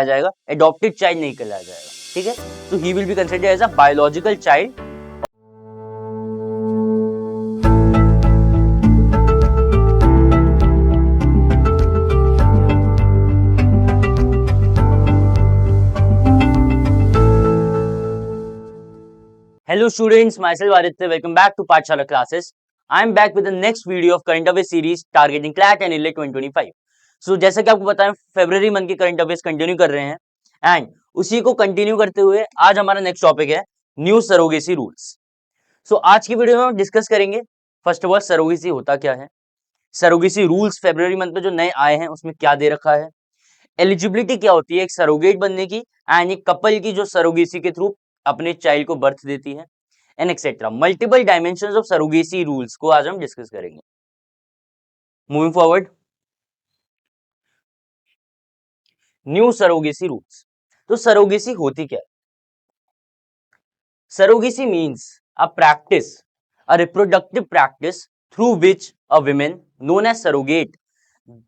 जाएगा, adopted child नहीं कहलाया जाएगा, ठीक है। तो he will be considered as a biological child. Hello students, myself Aditya. Welcome back to Pathshala classes. I am back with the next video of current affairs series targeting CLAT and ILET 2025. So जैसा कि आपको पता है फरवरी month के current affairs continue कर रहे हैं and उसी को कंटिन्यू करते हुए आज हमारा नेक्स्ट टॉपिक है न्यू सरोगेसी रूल्स। सो आज की वीडियो में हम डिस्कस करेंगे फर्स्ट ऑफ ऑल सरोगेसी होता क्या है, सरोगेसी रूल्स फरवरी मंथ में जो नए आए हैं उसमें क्या दे रखा है, एलिजिबिलिटी क्या होती है एक सरोगेट बनने की एंड एक कपल की जो सरोगेसी के थ्रू अपने चाइल्ड को बर्थ देती है and etcetera. Multiple dimensions of surrogacy rules को आज हम डिस्कस करेंगे। Moving forward, new surrogacy rules. तो सरोगेसी होती क्या है? Surrogacy means a practice, a reproductive practice through which a women known as surrogate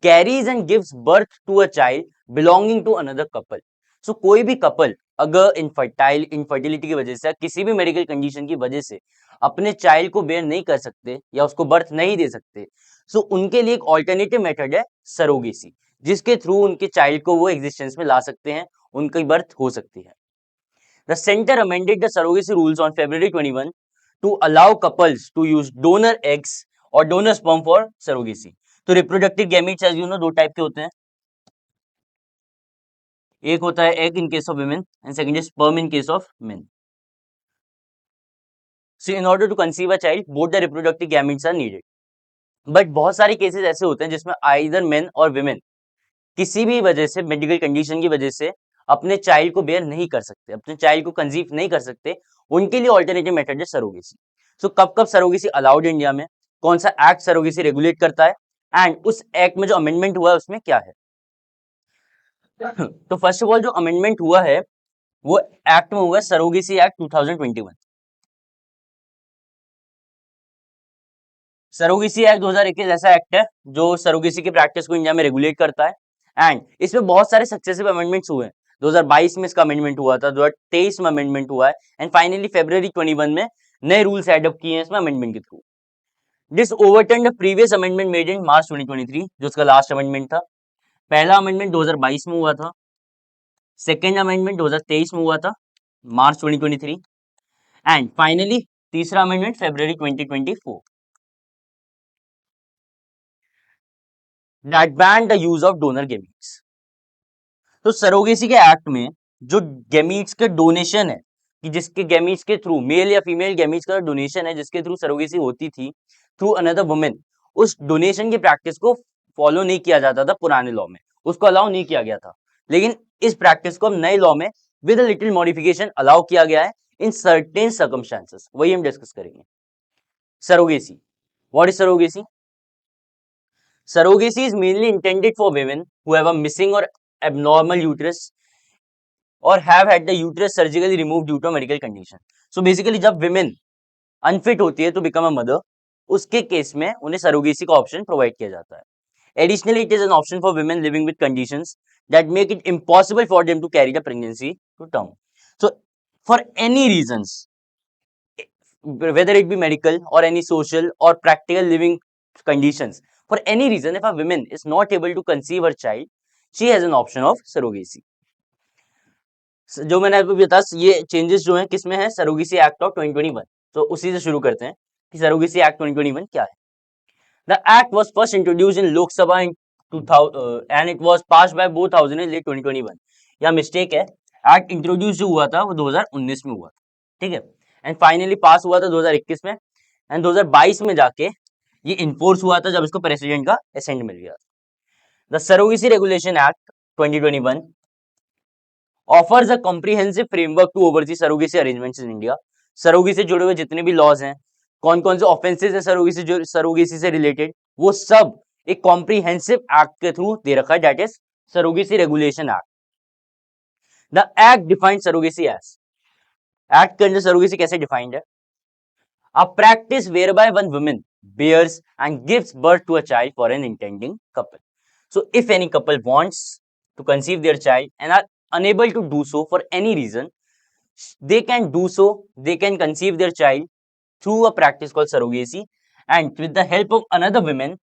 carries and gives birth to a child belonging to another couple. So कोई भी couple अगर infertility की वजह से किसी भी मेडिकल कंडीशन की वजह से अपने चाइल्ड को बेयर नहीं कर सकते या उसको बर्थ नहीं दे सकते, सो उनके लिए एक ऑल्टरनेटिव मेथड है सरोगेसी, जिसके थ्रू उनके चाइल्ड को वो एग्जिस्टेंस में ला सकते हैं, उनकी बर्थ हो सकती है। The centre amended the surrogacy rules on February 21 to allow couples to use donor eggs और डोनर स्पर्म फॉर सरोगेसी। तो reproductive gametes as you know दो टाइप के होते हैं, एक होता है egg in case of women and second is sperm in case of men. So in order to conceive a child both the reproductive gametes are needed. But बहुत सारे cases ऐसे होते हैं जिसमें आइदर मेन और वुमेन किसी भी वजह से मेडिकल कंडीशन की वजह से अपने चाइल्ड को बेयर नहीं कर सकते, अपने चाइल्ड को कंसीव नहीं कर सकते, उनके लिए ऑल्टरनेटिव मेथड है सरोगेसी। सो कब कब सरोगेसी अलाउड इंडिया में, कौन सा एक्ट सरोगेसी रेगुलेट करता है एंड उस एक्ट में जो अमेंडमेंट हुआ है उसमें क्या है। तो फर्स्ट ऑफ ऑल जो अमेंडमेंट हुआ है वो एक्ट में हुआ है सरोगेसी एक्ट 2021। सरोगेसी एक्ट 2021 ऐसा एक्ट है जो सरोगेसी की प्रैक्टिस को इंडिया में रेगुलेट करता है एंड इसमें बहुत सारे सक्सेसिव अमेंडमेंट्स हुए हैं। 2022 में इसका अमेंडमेंट हुआ था, 2023 में अमेंडमेंट हुआ है एंड फाइनली February 21 में नए रूल्स एडअप किए हैं इसमें अमेंडमेंट के through. This overturn the previous amendment made in March 2023 जो उसका लास्ट अमेंडमेंट था। पहला अमेंडमेंट 2022 में हुआ था, सेकेंड अमेंडमेंट 2023 में हुआ था मार्च 2023 एंड फाइनली तीसरा amendment February 2024 that banned the use of donor gametes। तो सरोगेसी के एक्ट में जो गैमीट्स के डोनेशन है कि जिसके गैमीट्स के थ्रू मेल या फीमेल गैमीट्स का डोनेशन है जिसके थ्रू सरोगेसी होती थी थ्रू अनदर वुमेन, उस डोनेशन की प्रैक्टिस को फॉलो नहीं किया जाता था पुराने लॉ में, उसको अलाउ नहीं किया गया था। लेकिन इस प्रैक्टिस को अब नए लॉ में with a little modification allow किया गया है इन सर्टेन सर्कमस्टेंसेस, वही हम डिस्कस करेंगे। Surrogacy, what is surrogacy? Surrogacy is mainly intended for women who have a missing or abnormal uterus or have had the uterus surgically removed due to a medical condition. So basically जब women unfit होती है to become a mother, उसके case में उन्हें surrogacy का option provide किया जाता है। Additionally, it is an option for women living with conditions that make it impossible for them to carry the pregnancy to term. So for any reasons, whether it be medical or any social or practical living conditions, for any reason if a woman is not able to conceive her child, she has an option of surrogacy। जो मैंने आपको बताया ये changes जो हैं किसमें है, surrogacy act of 2021। तो उसी से शुरू करते हैं कि सरोगेसी एक्ट 2021 क्या है। The act was first introduced in Lok Sabha in 2000 and it was passed by both house in late 2021। या मिस्टेक है, एक्ट इंट्रोड्यूस जो हुआ था वो 2019 में हुआ था, ठीक है, एंड फाइनली पास हुआ था 2021 में एंड 2022 में जाके ये इन्फोर्स हुआ था जब इसको प्रेसिडेंट का असेंट मिल गया। The surrogacy regulation act 2021 offers a comprehensive framework to oversee surrogacy arrangements in India. Surrogacy से जुड़े हुए जितने भी लॉज हैं, कौन कौन से ऑफेंसेस है सरोगेसी से रिलेटेड, वो सब एक कॉम्प्रिहेंसिव एक्ट के थ्रू दे रखा है, that is surrogacy regulation act. The act defined surrogacy as, act के अंदर सरोगेसी कैसे डिफाइंड है, a practice whereby one woman bears and gives birth to a child for an intending couple. So if any couple wants to conceive their child and are unable to do so for any reason, they can do so, they can conceive their child through a practice called surrogacy, and with the help of another woman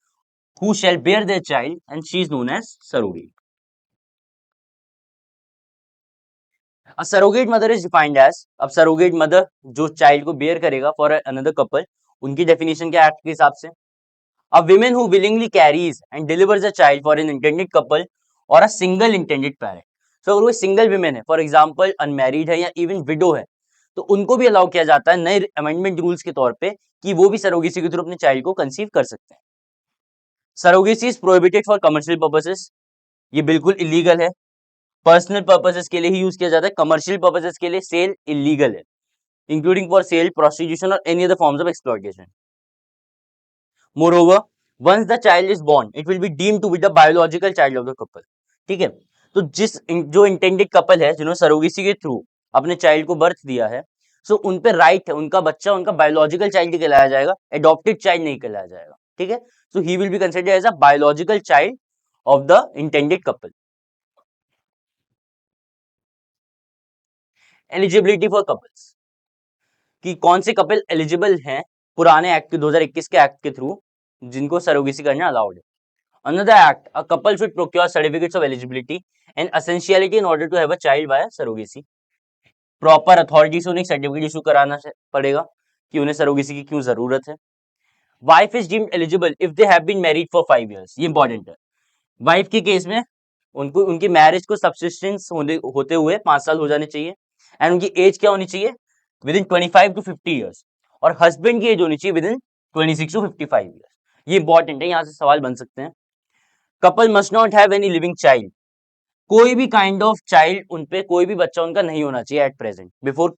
who shall bear their child, and she is known as surrogate. A surrogate mother is defined as, अब surrogate mother जो child को bear करेगा for another couple, उनकी definition क्या है act के हिसाब से? A woman who willingly carries and delivers a child for an intended couple or a single intended parent. So अगर वो single women है, for example unmarried है या even widow है, तो उनको भी अलाउ किया जाता है नए अमेंडमेंट रूल्स के तौर पे कि वो भी सरोगेसी के थ्रू अपने चाइल्ड को कंसीव कर सकते हैं. Surrogacy is prohibited for commercial purposes, ये बिल्कुल इलीगल है. पर्सनल पर्पसेस के लिए ही यूज किया जाता है, कमर्शियल पर्पसेस के लिए सेल इलीगल है, इंक्लूडिंग फॉर सेल, प्रोस्टिट्यूशन और any other forms of exploitation. Moreover, once the child is born, it will be deemed to be the biological child of the couple. ठीक है, तो जो intended couple है जिन्होंने surrogacy के through अपने child को बर्थ दिया है, सो उन पे राइट है, उनका बच्चा उनका बायोलॉजिकल चाइल्ड कहलाया जाएगा, एडॉप्टेड चाइल्ड नहीं कहलाया जाएगा. ठीक है, so he will be considered as a biological child of the intended couple. Eligibility for couples, कि कौन से कपल एलिजिबल हैं पुराने एक्ट के 2021 के एक्ट के थ्रू जिनको सरोगेसी करना अलाउड है. Another act, a couple should procure certificates of eligibility and essentiality in order to have a child via surrogacy. Proper authority से उन्हें सर्टिफिकेट इशू कराना पड़ेगा कि उन्हें सरोगेसी की क्यों जरूरत है. Wife is deemed eligible if they have been married for 5 years. ये इंपॉर्टेंट है. वाइफ के केस में उनको उनकी मैरिज को सब्सिस्टेंस होते हुए 5 साल हो जाने चाहिए, एंड उनकी एज क्या होनी चाहिए, विद इन 25 to 50 years. और हस्बैंड की एज होनी चाहिए विद इन 26 to 55 years. ये इंपॉर्टेंट है, यहाँ से सवाल बन सकते हैं. Couple must not have any living child, कोई भी काइंड ऑफ चाइल्ड उनपे कोई भी बच्चा उनका नहीं होना चाहिए at present before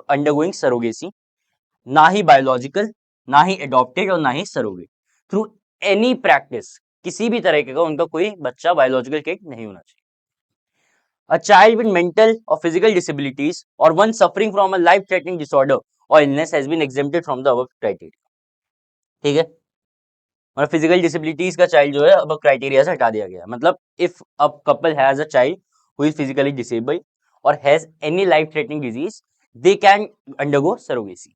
undergoing surrogacy, ना ही बायोलॉजिकल, ना ही एडॉप्टेड और ना ही सरोगेट. थ्रू एनी प्रैक्टिस किसी भी तरह का उनका कोई बच्चा बायोलॉजिकल किड नहीं होना चाहिए. अ चाइल्ड विद मेंटल और फिजिकल डिसेबिलिटीज और one suffering from a life threatening disorder और illness has been exempted from the above criteria. ठीक है, और फिजिकल डिसेबिलिटीज का चाइल्ड जो है अब क्राइटेरिया से हटा दिया गया. मतलब if a couple has a child who is physically disabled और has any life threatening disease, they can undergo surrogacy.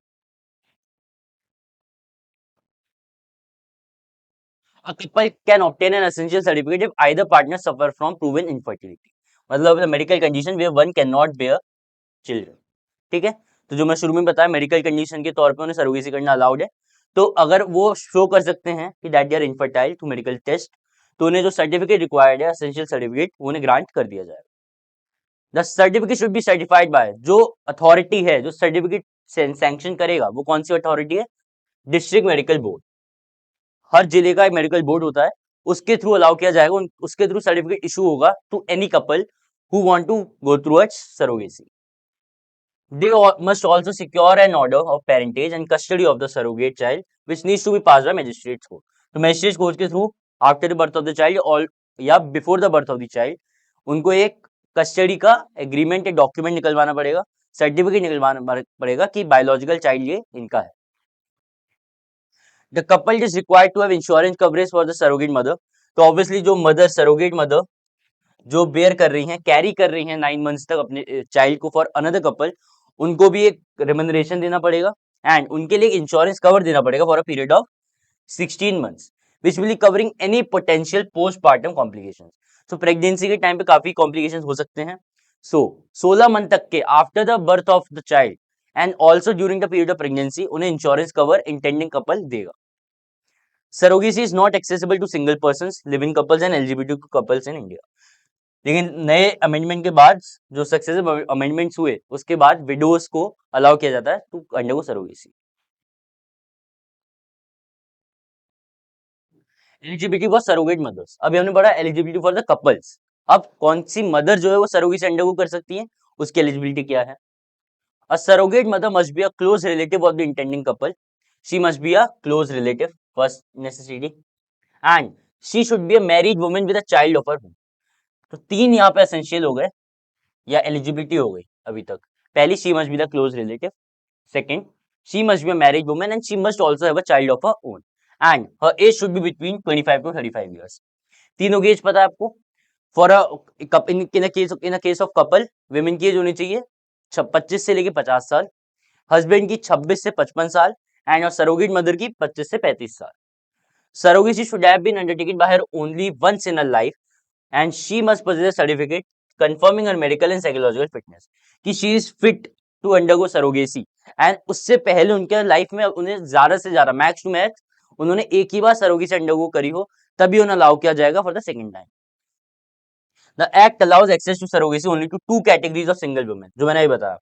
A couple can obtain an essential certificate if either partner suffer from proven infertility. मतलब medical condition where one cannot bear children. ठीक है, तो जो मैं शुरू में बताया मेडिकल कंडीशन के तौर पे उन्हें सरोगेसी करना अलाउड है. तो अगर वो शो कर सकते हैं कि that they are infertile through medical test, तो उन्हें जो सर्टिफिकेट रिक्वायर्ड है एसेंशियल सर्टिफिकेट वो उन्हें ग्रांट कर दिया जाएगा. The certificate should be certified by, जो अथॉरिटी है जो सर्टिफिकेट सैंक्शन करेगा वो कौन सी अथॉरिटी है, डिस्ट्रिक्ट मेडिकल बोर्ड. हर जिले का एक मेडिकल बोर्ड होता है, उसके थ्रू अलाउ किया जाएगा, उसके थ्रू सर्टिफिकेट इशू होगा to any couple who want to go through a surrogacy. They must also secure an order of parentage and custody of the surrogate child, which needs to be passed by magistrate's court. तो magistrate's court के through after the birth of the child or या before the birth of the child उनको एक custody का agreement, एक document निकलवाना पड़ेगा, certificate निकलवाना पड़ेगा कि बायोलॉजिकल चाइल्ड ये इनका है. The couple is required to have insurance coverage for the surrogate mother. तो ऑब्वियसली जो मदर सरोगेट मदर जो बेयर कर रही हैं, कैरी कर रही हैं 9 months तक अपने चाइल्ड को फॉर अनदर कपल, उनको भी एक रेम्यूनरेशन देना पड़ेगा एंड उनके लिए इंश्योरेंस कवर देना पड़ेगा for a period of 16 months which will be covering any potential postpartum complications. तो प्रेगनेंसी के टाइम पे काफी कॉम्प्लिकेशंस हो सकते हैं. सो 16 month तक के after the birth of the child and also during the period of pregnancy उन्हें इंश्योरेंस कवर इंटेंडिंग कपल देगा. Surrogacy is not accessible to single persons, living couples and LGBT couples in India. लेकिन नए amendment के बाद जो successive amendments हुए उसके बाद विडोज को अलाउ किया जाता है to undergo surrogacy. Eligibility for surrogate mothers, अभी हमने पढ़ा एलिजिबिलिटी फॉर द कपल्स. अब कौन सी मदर जो है वो सरोगेसी अंडरगो कर सकती है, उसकी एलिजिबिलिटी क्या है. A surrogate mother must be a close relative of the intending couple. She must be a close relative, first necessity, and she should be a married woman with a child of her home. तो 3 यहाँ पे essential हो गए या eligibility हो गई अभी तक. पहली, she must be the close relative. Second, she must be a married woman and she must also have a child of her own and her age should be between 25 to 35 years. तीनों की as पता है आपको. For in case of couple women की as होनी चाहिए 25 से लेके 50 साल, हस्बैंड की 26 से 55 साल एंड और सरोगेट मदर की 25 से 35 साल. Surrogacy should have been undertaken by her only once in her life and she must possess a certificate confirming her medical and psychological fitness कि she is fit to undergo surrogacy and उससे पहले उनके life में उन्हें ज्यादा से ज्यादा max to max उन्होंने एक ही बार सरोगेसी अंडरगो करी हो तभी उन्हें अलाउ किया जाएगा for the second time. The act allows access to surrogacy only to two categories of single women. जो मैंने अभी बताया,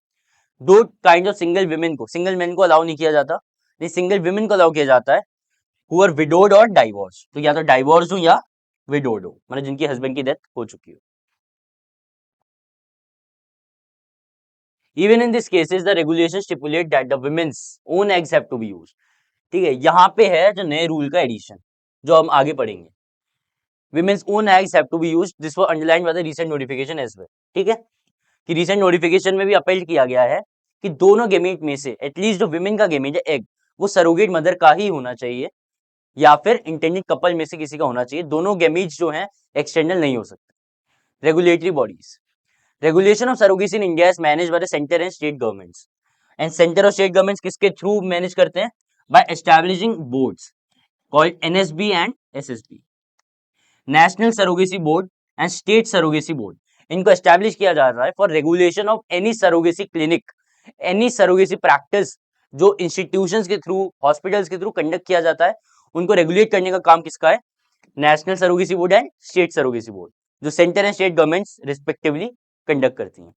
दो काइंड ऑफ सिंगल विमेन को, सिंगल मैन को अलाउ नहीं किया जाता, नहीं सिंगल विमेन को अलाउ किया जाता है who are widowed or divorced. तो या तो डाइवोर्स हो या विडोड हो, मतलब जिनकी हस्बैंड की डेथ हो चुकी हो. Even in these cases, the regulations stipulate that the women's own eggs have to be used. ठीक है, यहाँ पे है जो नए रूल का एडिशन जो हम आगे पढ़ेंगे. Women's own eggs have to be used. This was underlined by the recent notification as well. ठीक है, कि recent notification में भी अपील किया गया है कि दोनों गेमेट में से एटलीस्ट जो विमेन का गेमेट है एग वो सरोगेट मदर का ही होना चाहिए या फिर इंटेंडेड कपल में से किसी का होना चाहिए. दोनों गेमीट्स जो हैं एक्सटर्नल नहीं हो सकते. Regulatory bodies. Regulation of surrogacy in India is manage by the centre and state governments. And centre और स्टेट गवर्नमेंट्स किसके थ्रू मैनेज करते हैं? By establishing boards called NSB and SSB. National surrogacy board and state surrogacy board, इनको establish किया जा रहा है for regulation of any surrogacy clinic, any surrogacy practice जो इंस्टीट्यूशंस के थ्रू, हॉस्पिटल्स के थ्रू कंडक्ट किया जाता है, उनको रेगुलेट करने का काम किसका है? National surrogacy board and state surrogacy board, जो centre and state governments respectively conduct करती हैं.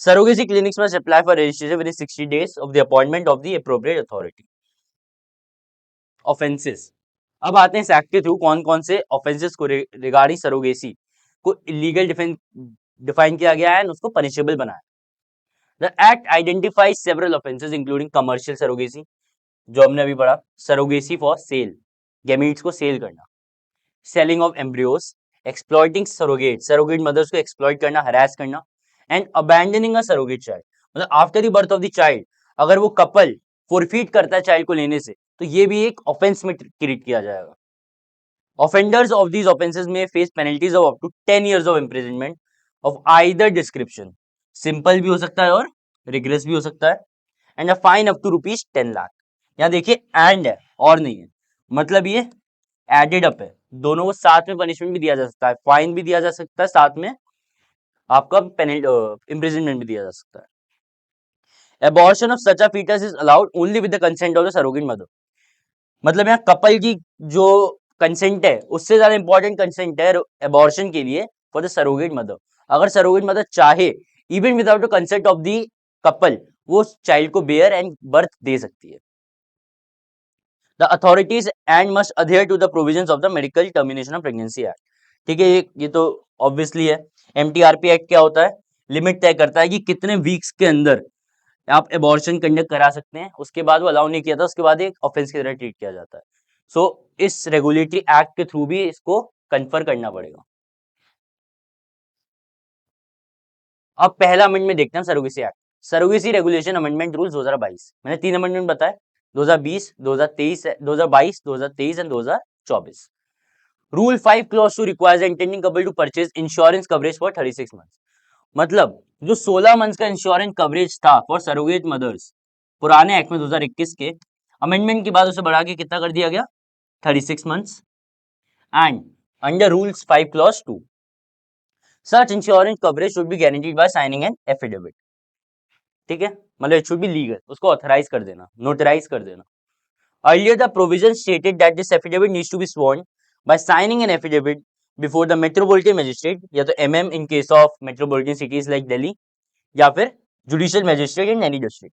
Surrogacy clinics must apply for registration within 60 days of the appointment of the appropriate authority. Offences. अब आते हैं इस एक्ट के through कौन कौन से ऑफेंसेस को रिगार्डिंग सरोगेसी को इलीगल डिफाइन किया गया है, उसको पनिशेबल बनाया. The act identifies several offences including commercial surrogacy, जो हमने अभी पढ़ा, सरोगेसी फॉर सेल, गैमीट्स को सेल करना, selling of embryos, exploiting surrogate, surrogate mothers को एक्सप्लॉइट करना, हरास करना, and abandoning a surrogate child, मतलब after the birth of the child अगर वो कपल फोरफीट करता है चाइल्ड को लेने से तो ये भी एक ऑफेंस में ट्रीट किया जाएगा. ऑफेंडर्स ऑफ दीज ऑफेंसेस में face penalties of up to 10 years of imprisonment of either description, simple भी हो सकता है और रिग्रेस भी हो सकता है, and a fine up to ₹10 lakh. यहाँ देखिए एंड है और नहीं है, मतलब ये एडेड अप है, दोनों को साथ में पनिशमेंट भी दिया जा सकता है, फाइन भी दिया जा सकता है, साथ में आपका इम्प्रिजनमेंट भी दिया जा सकता है. Abortion of such a fetus is allowed only with the consent of the surrogate mother. मतलब यहाँ कपल की जो कंसेंट है उससे ज्यादा इंपॉर्टेंट कंसेंट है एबॉर्शन के लिए फॉर द सरोगेट मदर. अगर सरोगेट मदर चाहे even without the consent of the couple वो चाइल्ड को बेयर एंड बर्थ दे सकती है. The authorities and must adhere to the provisions of the medical termination of pregnancy act. ठीक है, ये तो ऑब्वियसली है. एमटीआरपी एक्ट क्या होता है? लिमिट तय करता है कि कितने वीक्स के अंदर आप एबॉर्शन कंडक्ट करा सकते हैं, उसके बाद वो अलाउ नहीं किया था उसके बाद एक ऑफेंस की तरह ट्रीट किया जाता है. सो इस रेगुलेटरी एक्ट के थ्रू भी इसको कन्फर करना पड़ेगा. अब पहला अमेंडमेंट देखते हैं surrogacy act. Surrogacy regulation amendment rules 2022. मैंने 3 अमेंडमेंट बताए, 2020, 2023, 2022, 2023 and 2024. Rule 5 clause 2 requires intending couple to purchase insurance coverage for 36 months. मतलब जो 16 मंथ्स का इंश्योरेंस कवरेज था फॉर सरोगेट मदर्स पुराने एक्ट में 2021 के, अमेंडमेंट के बाद उसे बढ़ा के कितना कर दिया गया? 36 months. And under rules 5 clause 2 such insurance coverage should be guaranteed bye signing an affidavit. ठीक है, मतलब इट शुड बी लीगल, उसको ऑथराइज कर देना, नोटराइज कर देना. Earlier the provision stated that this affidavit needs to be sworn by signing an affidavit before the metropolitan magistrate या तो MM in case of metropolitan cities like Delhi या फिर judicial magistrate in any district.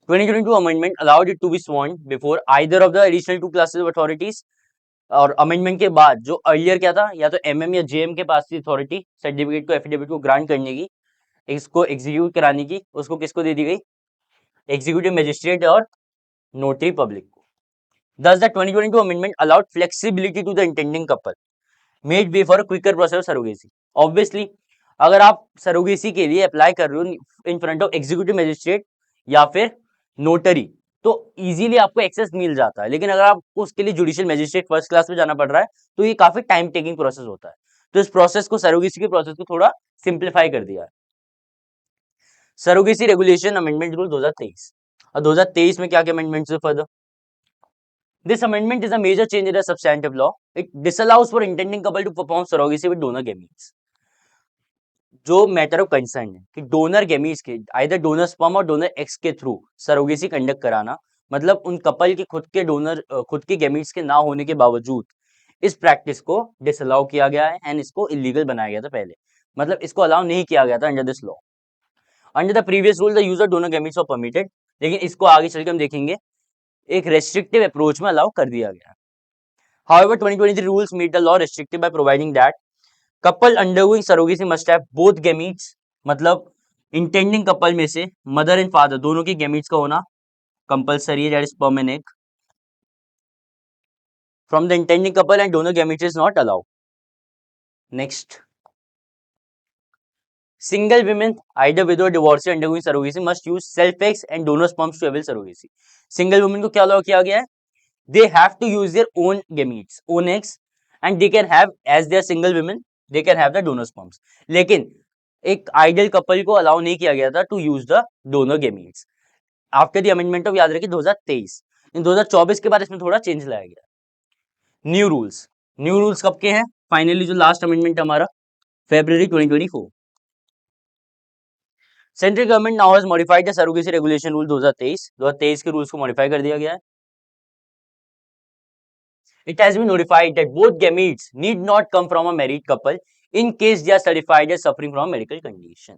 2022 amendment allowed it to be sworn before either of the additional two classes of authorities. और amendment के बाद जो earlier क्या था, या तो MM या JM के पास थी अथॉरिटी सर्टिफिकेट को, एफिडेविट को ग्रांट करने की, इसको एग्जीक्यूट कराने की, उसको किसको दे दी गई? एग्जीक्यूटिव मजिस्ट्रेट और नोटरी पब्लिक को. Thus, the 2022 amendment allowed flexibility to the intending couple, made way for a quicker process of surrogacy. Obviously, अगर आप सरोगेसी के लिए अप्लाई कर रहे हो in front of executive magistrate या फिर नोटरी, तो इजीली आपको एक्सेस मिल जाता है। लेकिन अगर आपको उसके लिए जुडिशियल मजिस्ट्रेट फर्स्ट क्लास में जाना पड़ रहा है तो ये काफी टाइम टेकिंग प्रोसेस होता है। तो इस प्रोसेस को, सरोगेसी के प्रोसेस को थोड़ा सिंप्लीफाई कर दिया है। Surrogacy regulation amendment rule 2023। और 2023 में क्या क्या अमेंडमेंट्स हुए further? This amendment is a major change in the substantive law. It disallows for intending couple to perform surrogacy with donor gametes. जो मैटर ऑफ कंसर्न है कि डोनर गेमीट्स के, either donor sperm और donor x के through surrogacy conduct कराना, मतलब उन couple के खुद के डोनर, खुद के गेमीट्स के ना होने के बावजूद इस प्रैक्टिस को डिसअलाउ किया गया है एंड इसको इलीगल बनाया गया था पहले, मतलब इसको अलाउ नहीं किया गया था under this law. Under the previous rule the use of donor gametes were permitted, लेकिन इसको आगे चल के हम देखेंगे एक रेस्ट्रिक्टिव अप्रोच में अलाउ कर दिया गया। However, 2023 rules made the law restrictive by providing that couple undergoing surrogacy must have both gametes, मतलब intending couple में से mother and father दोनों की gametes का होना compulsory है, that is sperm and egg from the intending couple, and donor gametes is not allowed. Next, single women, either widow or divorcee undergoing surrogacy must use self eggs and donor sperms to avail surrogacy. Single women को क्या allow किया गया है? They have to use their own gametes, own eggs, and they can have, as they are single women, they can have the donor sperms. लेकिन एक ideal couple को allow नहीं किया गया था to use the donor gametes after the amendment of, याद रखिए 2023। इन 2024 के बाद इसमें थोड़ा चेंज लाया गया। न्यू रूल्स कब के हैं? फाइनली जो लास्ट अमेंडमेंट हमारा February 2024। Central government now has modified the surrogacy regulation rule 2023 के रूल्स को मॉडिफाई कर दिया गया है। It has been notified that both gametes need not come from a married couple in case they are certified as suffering from medical condition.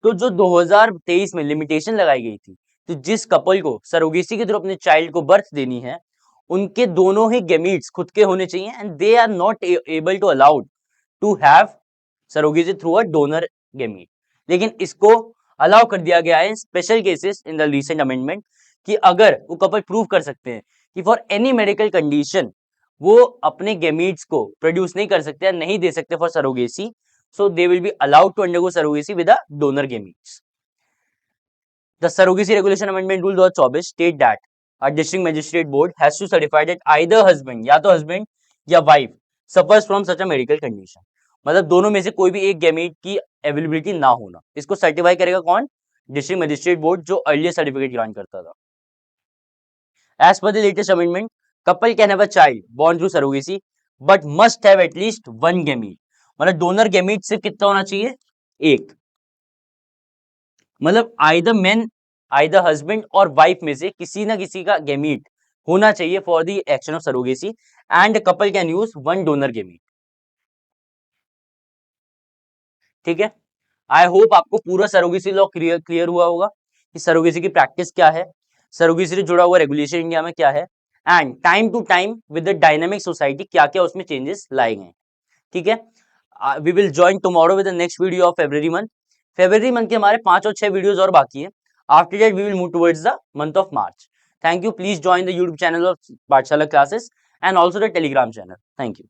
तो जो 2023 में limitation लगाई गई थी, तो जिस कपल को सरोगेसी के थ्रू अपने चाइल्ड को बर्थ देनी है, उनके दोनों ही गेमीट्स खुद के होने चाहिए and they are not able to allowed to have surrogacy through a donor gamete. लेकिन इसको अलाउ कर दिया गया है special cases in the recent amendment कि अगर वो कपल प्रूव कर सकते हैं कि फॉर एनी मेडिकल कंडीशन वो अपने गेमीट्स को प्रोड्यूस नहीं कर सकते, नहीं दे सकते for surrogacy, so they will be allowed to undergo surrogacy with a donor gametes. The surrogacy regulation amendment rule 2024 state that a district magistrate board has to certify that either husband, या तो husband या wife suffers from such a medical condition, मतलब दोनों में से कोई भी एक गैमीट की अवेलेबिलिटी ना होना, इसको सर्टिफाई करेगा कौन? डिस्ट्रिक्ट मजिस्ट्रेट बोर्ड, जो अर्लियर सर्टिफिकेट ग्रांट करता था। As per the latest amendment, couple can have a child born through surrogacy but must have at least one gamete, मतलब डोनर गैमीट सिर्फ कितना होना चाहिए? एक, मतलब आइदर हस्बैंड और वाइफ में से किसी ना किसी का गैमीट होना चाहिए for the action of surrogacy and couple can use one donor gamete. ठीक है, आई होप आपको पूरा सरोगेसी लॉ क्लियर हुआ होगा कि सरोगेसी की प्रैक्टिस क्या है, सरोगेसी से जुड़ा हुआ रेगुलेशन इंडिया में क्या है, and time to time with the dynamic society क्या क्या उसमें चेंजेस लाए गए। ठीक है, we will join tomorrow with the next video of February month के हमारे 5 और 6 वीडियोस और बाकी है। After that we will move towards the month of March. Thank you. Please join the YouTube channel of Pathshala classes and also the Telegram channel. Thank you.